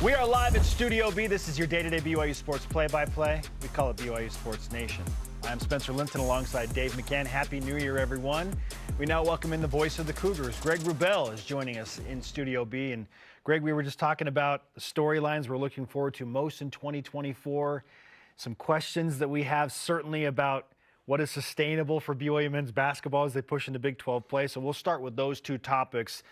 We are live at Studio B. This is your day-to-day BYU Sports play-by-play. We call it BYU Sports Nation. I'm Spencer Linton alongside Dave McCann. Happy New Year, everyone. We now welcome in the voice of the Cougars. Greg Wrubell is joining us in Studio B. And Greg, we were just talking about the storylines we're looking forward to most in 2024. Some questions that we have certainly about what is sustainable for BYU men's basketball as they push into Big 12 play. So we'll start with those two topics.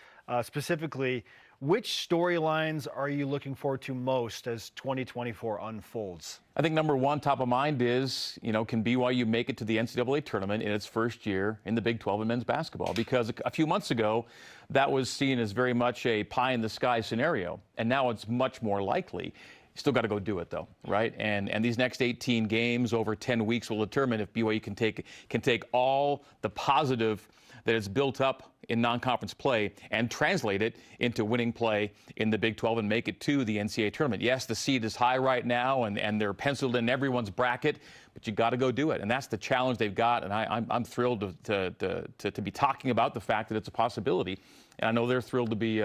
Specifically, which storylines are you looking forward to most as 2024 unfolds? I think number one, top of mind is, can BYU make it to the NCAA tournament in its first year in the Big 12 in men's basketball? Because a few months ago, that was seen as very much a pie-in-the-sky scenario, and now it's much more likely. You still got to go do it, though, right? And these next 18 games over 10 weeks will determine if BYU can take all the positive that is built up in non-conference play and translate it into winning play in the Big 12 and make it to the NCAA tournament. Yes, the seed is high right now, and they're penciled in everyone's bracket, but you got to go do it, and that's the challenge they've got. And I'm thrilled to be talking about the fact that it's a possibility, and I know they're thrilled to be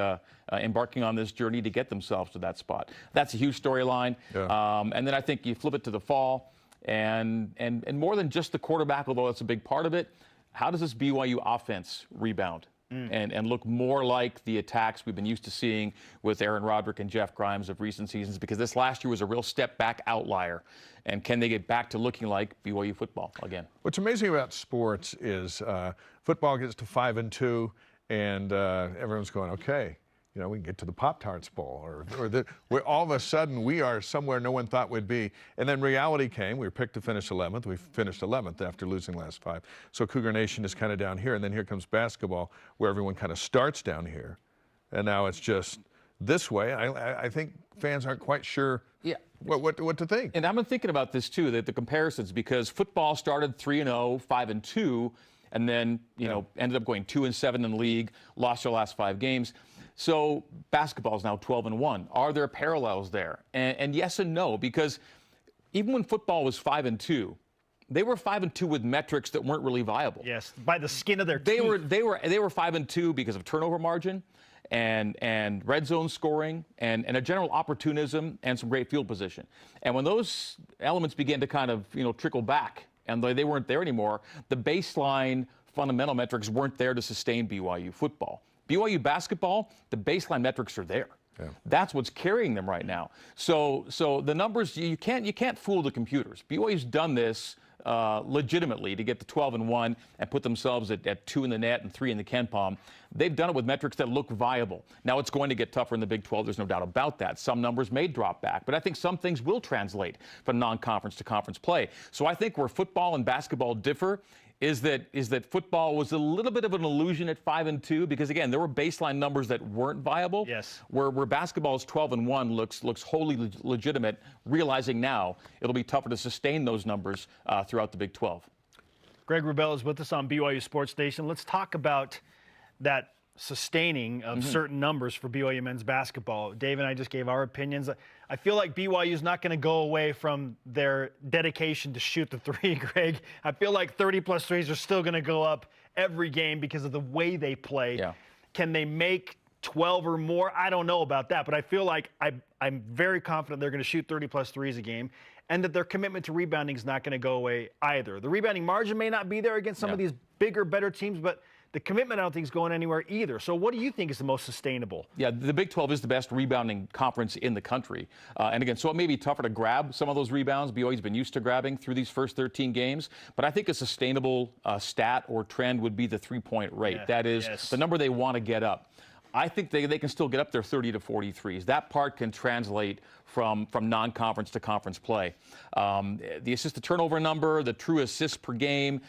embarking on this journey to get themselves to that spot. That's a huge storyline. Yeah. And then I think you flip it to the fall, and more than just the quarterback, although that's a big part of it. How does this BYU offense rebound and look more like the attacks we've been used to seeing with Aaron Roderick and Jeff Grimes of recent seasons? Because this last year was a real step back outlier. And can they get back to looking like BYU football again? What's amazing about sports is football gets to 5-2, and everyone's going, okay, we can get to the Pop-Tarts Bowl, where all of a sudden we are somewhere no one thought we'd be. And then reality came. We were picked to finish 11th. We finished 11th after losing last 5. So Cougar Nation is kind of down here. And then here comes basketball, where everyone kind of starts down here. And now it's just this way. I think fans aren't quite sure what to think. And I've been thinking about this, too, the comparisons, because football started 3-0, 5-2, and then, ended up going 2-7 in the league, lost their last 5 games. So basketball is now 12-1. Are there parallels there? And yes and no, because even when football was 5-2, they were 5-2 with metrics that weren't really viable. Yes, by the skin of their teeth. They were 5-2 because of turnover margin and red zone scoring and a general opportunism and some great field position. And when those elements began to kind of trickle back and they weren't there anymore, the baseline fundamental metrics weren't there to sustain BYU football. BYU basketball, the baseline metrics are there. Yeah. That's what's carrying them right now. So the numbers, you can't fool the computers. BYU's done this legitimately to get to 12-1 and put themselves at 2 in the net and 3 in the KenPom. They've done it with metrics that look viable. Now it's going to get tougher in the Big 12. There's no doubt about that. Some numbers may drop back, but I think some things will translate from non-conference to conference play. So I think where football and basketball differ is that football was a little bit of an illusion at 5-2 because, again, there were baseline numbers that weren't viable. Yes. Where basketball's 12-1 looks wholly legitimate, realizing now it'll be tougher to sustain those numbers throughout the Big 12. Greg Wrubell is with us on BYU Sports Nation. Let's talk about that sustaining of certain numbers for BYU men's basketball. Dave and I just gave our opinions. I feel like BYU is not going to go away from their dedication to shoot the three, Greg. I feel like 30-plus threes are still going to go up every game because of the way they play. Yeah. Can they make 12 or more? I don't know about that, but I feel like I'm very confident they're going to shoot 30-plus threes a game and that their commitment to rebounding is not going to go away either. The rebounding margin may not be there against some of these bigger, better teams, but the commitment, I don't think, is going anywhere either. So what do you think is the most sustainable? Yeah, the Big 12 is the best rebounding conference in the country. And again, so it may be tougher to grab some of those rebounds. BYU's been used to grabbing through these first 13 games. But I think a sustainable stat or trend would be the three-point rate. Yeah, that is the number they want to get up. I think they can still get up their 30 to 43s. That part can translate from non-conference to conference play. The assist-to-turnover number, the true assists per game,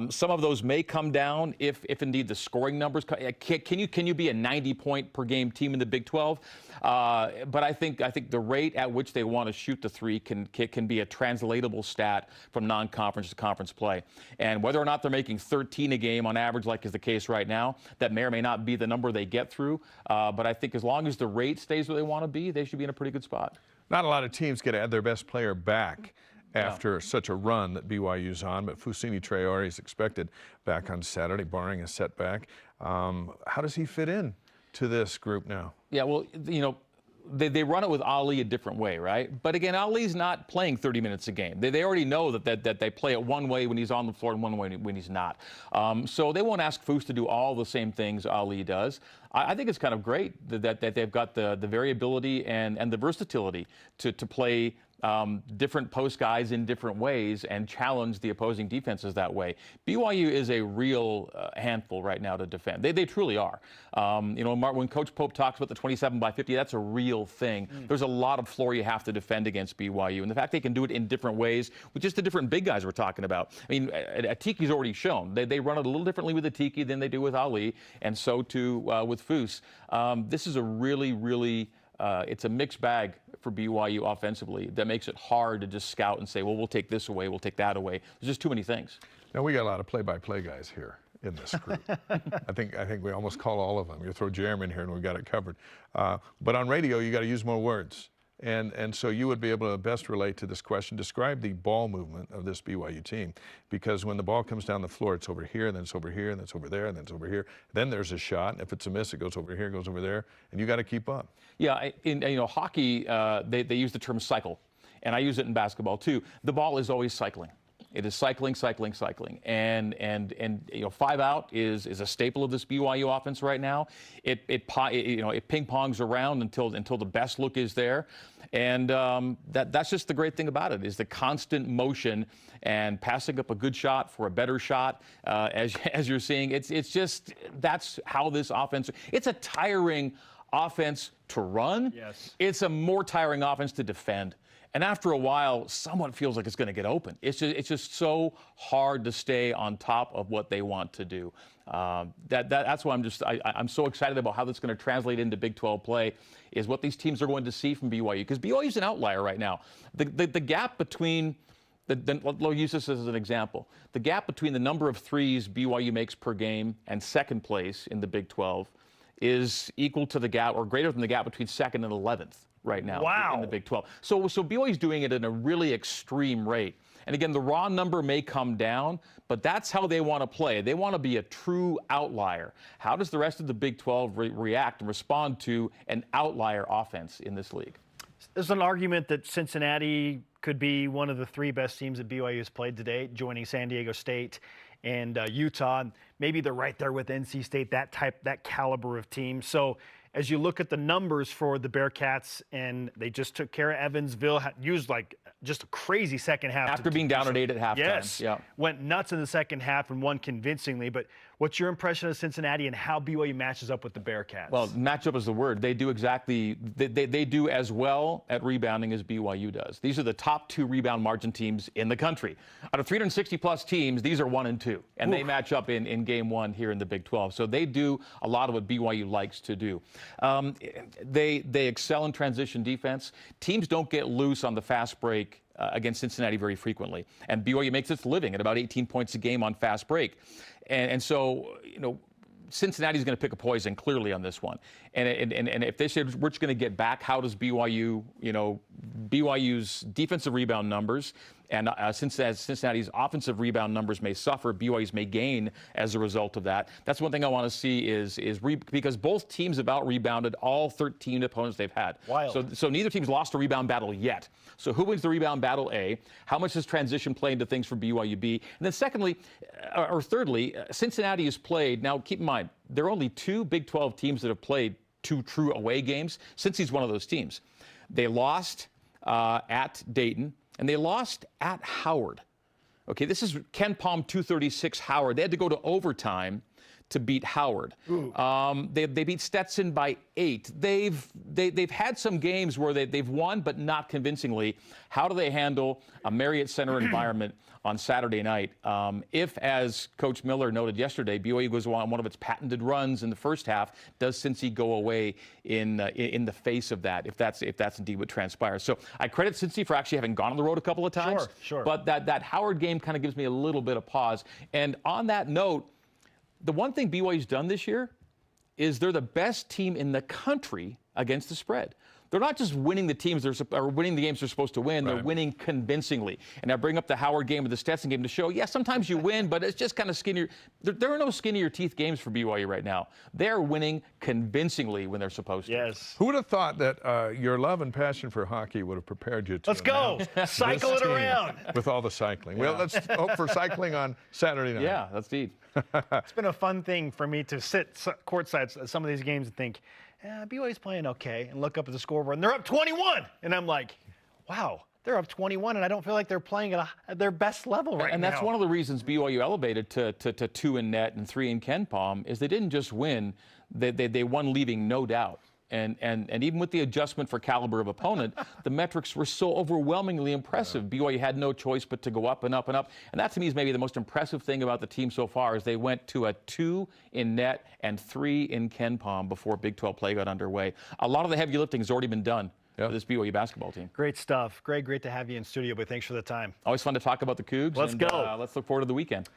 some of those may come down if indeed the scoring numbers. Can you be a 90-point per game team in the Big 12? But I think the rate at which they want to shoot the three can be a translatable stat from non-conference to conference play. And whether or not they're making 13 a game on average, like is the case right now, that may or may not be the number they get through. But I think as long as the rate stays where they want to be, they should be in a pretty good spot. Not a lot of teams get to add their best player back after such a run that BYU's on, but Fuslie Traore is expected back on Saturday, barring a setback. How does he fit in to this group now? Yeah, well, they run it with Ali a different way, right? But again, Ali's not playing 30 minutes a game. They already know that they play it one way when he's on the floor and one way when he's not. So they won't ask Fus to do all the same things Ali does. I think it's kind of great that they've got the variability and the versatility to play different post guys in different ways and challenge the opposing defenses that way. BYU is a real handful right now to defend. They truly are. You know, when Coach Pope talks about the 27 by 50, that's a real thing. There's a lot of floor you have to defend against BYU, and the fact they can do it in different ways with just the different big guys we're talking about. I mean, Atiki's already shown they run it a little differently with Atiki than they do with Ali, and so too with Fus. This is a really it's a mixed bag for BYU offensively that makes it hard to just scout and say, well, we'll take this away, we'll take that away. There's just too many things. Now, we got a lot of play-by-play guys here in this group. I think we almost call all of them. You throw Jeremy in here and we got it covered. But on radio, you got to use more words. And so you would be able to best relate to this question. Describe the ball movement of this BYU team, because when the ball comes down the floor, it's over here, and then it's over here, and then it's over there, and then it's over here. Then there's a shot, and if it's a miss, it goes over here, goes over there, and you got to keep up. Yeah, in hockey, they use the term cycle, and I use it in basketball too. The ball is always cycling. It is cycling, and 5 out is a staple of this BYU offense right now. It ping pongs around until the best look is there, and that's just the great thing about it, is the constant motion and passing up a good shot for a better shot. As you're seeing, it's just that's how this offense. It's a tiring offense to run. Yes. It's a more tiring offense to defend. And after a while, someone feels like it's going to get open. It's just so hard to stay on top of what they want to do. That's why I'm so excited about how that's going to translate into Big 12 play, is what these teams are going to see from BYU. Because BYU's an outlier right now. The gap between I'll use this as an example. The gap between the number of threes BYU makes per game and second place in the Big 12 is equal to the gap, or greater than the gap between second and 11th right now. Wow. In the Big 12. So BYU's doing it at a really extreme rate. And again, the raw number may come down, but that's how they want to play. They want to be a true outlier. How does the rest of the Big 12 react and respond to an outlier offense in this league? There's an argument that Cincinnati could be one of the 3 best teams that BYU has played to date, joining San Diego State and Utah. Maybe they're right there with NC State, that caliber of team. So as you look at the numbers for the Bearcats, and they just took care of Evansville, used just a crazy second half. After being down at 8 at halftime. Yes. Yeah. Went nuts in the second half and won convincingly. But what's your impression of Cincinnati and how BYU matches up with the Bearcats? Well, matchup is the word. They do they do as well at rebounding as BYU does. These are the top 2 rebound margin teams in the country. Out of 360-plus teams, these are 1 and 2. And they match up in Game 1 here in the Big 12. So they do a lot of what BYU likes to do. They excel in transition defense. Teams don't get loose on the fast break against Cincinnati very frequently. And BYU makes its living at about 18 points a game on fast break. And so, Cincinnati's going to pick a poison clearly on this one. And if they say we're just going to get back, how does BYU, BYU's defensive rebound numbers and Cincinnati's offensive rebound numbers may suffer, BYU's may gain as a result of that. That's one thing I want to see is because both teams have out-rebounded all 13 opponents they've had. Wild. So neither team's lost a rebound battle yet. So who wins the rebound battle, A? How much does transition play into things for BYU, B? And then thirdly, Cincinnati has played, now keep in mind, there are only 2 Big 12 teams that have played 2 true away games. Cincy's one of those teams. They lost at Dayton, and they lost at Howard. Okay, this is Ken Palm 236 Howard. They had to go to overtime to beat Howard. They beat Stetson by 8. They've had some games where they've won, but not convincingly. How do they handle a Marriott Center environment on Saturday night? If, as Coach Miller noted yesterday, BYU goes on one of its patented runs in the first half, does Cincy go away in the face of that? If that's indeed what transpires. So I credit Cincy for actually having gone on the road a couple of times. Sure. But that Howard game kind of gives me a little bit of pause. And on that note, the one thing BYU's done this year is they're the best team in the country against the spread. they're not just winning the teams or winning the games they're supposed to win. They're winning convincingly. And I bring up the Howard game or the Stetson game to show, yeah, sometimes you win, but it's just kind of skinnier. There are no skinnier teeth games for BYU right now. They're winning convincingly when they're supposed to. Yes. Who would have thought that your love and passion for hockey would have prepared you to Let's go. Cycle it around. with all the cycling? Well, let's hope for cycling on Saturday night. Yeah, that's deep. It's been a fun thing for me to sit courtside at some of these games and think, BYU's playing okay, and look up at the scoreboard, and they're up 21. And I'm like, wow, they're up 21, and I don't feel like they're playing at their best level right now. And that's one of the reasons BYU elevated to 2 in net and 3 in Ken Palm is they didn't just win, they won leaving no doubt. And even with the adjustment for caliber of opponent, the metrics were so overwhelmingly impressive. BYU had no choice but to go up and up and up. And that, to me, is maybe the most impressive thing about the team so far is they went to a 2 in net and 3 in Ken Palm before Big 12 play got underway. A lot of the heavy lifting has already been done for this BYU basketball team. Great stuff. Great to have you in studio, but thanks for the time. Always fun to talk about the Cougs. Let's go. Let's look forward to the weekend.